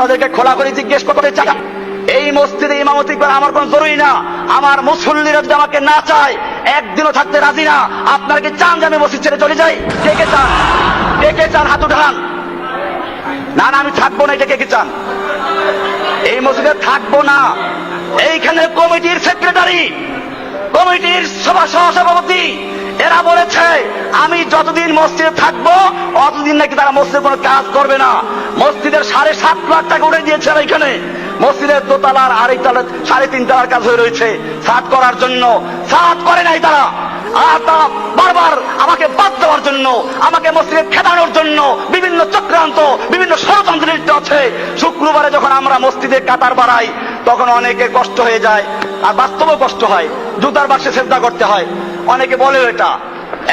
আপনাদেরকে খোলা করে জিজ্ঞেস করতে চাই, এই মসজিদে ইমামতি করা আমার কোনো জরুরি না। আমার মুসল্লিরা যদি আমাকে না চায়, একদিনও থাকতে রাজি না। আপনারা কি চান যে আমি মসজিদ ছেড়ে চলে যাই? কে কে চান? কে কে চান হাত উঠান। না না, আমি থাকবো না, এটা কে কে চান? এই মসজিদে থাকবো না। এইখানে কমিটির সেক্রেটারি, কমিটির সভাপতি এরা বলেছে আমি যতদিন মসজিদে থাকবো অতদিন নাকি তারা মসজিদে কোনো কাজ করবে না। মসজিদের 7.5 লাখ টাকা উঠে দিয়েছে এখানে। মসজিদের দোতলার আড়াইতলা 3.5 তলার কাজ হয়ে রয়েছে ছাদ করার জন্য, ছাদ করে নাই তারা। আর তারা বারবার আমাকে বাদ দেওয়ার জন্য, আমাকে মসজিদে খেদানোর জন্য বিভিন্ন চক্রান্ত, বিভিন্ন ষড়যন্ত্র লিপ্ত আছে। শুক্রবারে যখন আমরা মসজিদে কাতার বাড়াই তখন অনেকের কষ্ট হয়ে যায়, আর বাস্তবেও কষ্ট হয়, জুতার বাক্সে সেজদা করতে হয়। অনেকে বলে এটা,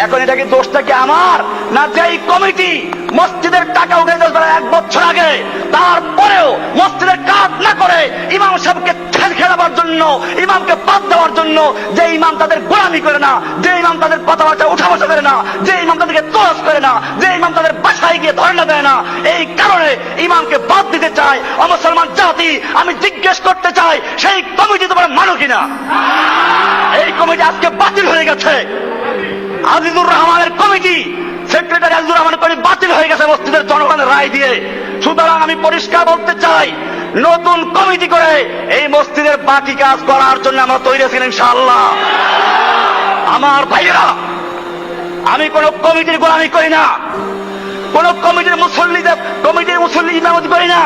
এখন এটা কি দোষটা কি আমার না যেই কমিটি মসজিদের টাকা উঠে দিয়েছে 1 বছর আগে, তারপরেও মসজিদের কাজ না করে ইমাম সাহেবকে খেলাবার জন্য, ইমামকে বাদ দেওয়ার জন্য, যে ইমাম তাদের গোলামি করে না, যে ইমাম তাদের কথাবার্তা উঠা বসা করে না, যে ইমাম তাদেরকে তোয়াজ করে না, যে ইমাম তাদের বাসায় গিয়ে ধর্ণা দেয় না, এই কারণে ইমামকে বাদ দিতে চায় অমুসলমান জাতি। আমি জিজ্ঞেস করতে চাই, সেই কমিটি তোমরা মানো কিনা? এই কমিটি আজকে বাতিল হয়ে গেছে। আজিজুর রহমানের কমিটি, সেক্রেটারি আজিজুর রহমানের কমিটি বাতিল হয়ে গেছে মসজিদের জনগণের রায় দিয়ে। সুতরাং আমি পরিষ্কার বলতে চাই, নতুন কমিটি করে এই মসজিদের বাকি কাজ করার জন্য আমরা তৈরি আছি ইনশাআল্লাহ। আমার ভাইয়েরা, আমি কোন কমিটির গোলামি করি না, কোন কমিটির মুসল্লি ইমামতি করি না।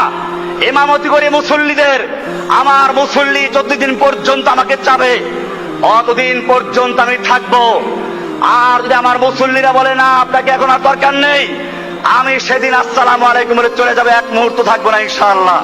ইমামতি করি মুসল্লিদের। আমার মুসল্লি যতদিন পর্যন্ত আমাকে চাবে অতদিন পর্যন্ত আমি থাকবো। আর যদি আমার মুসল্লিরা বলে না আপনাকে এখন আর দরকার নেই, আমি সেদিন আসসালামু আলাইকুম বলে চলে যাবে, 1 মুহূর্ত থাকবো না ইনশাআল্লাহ।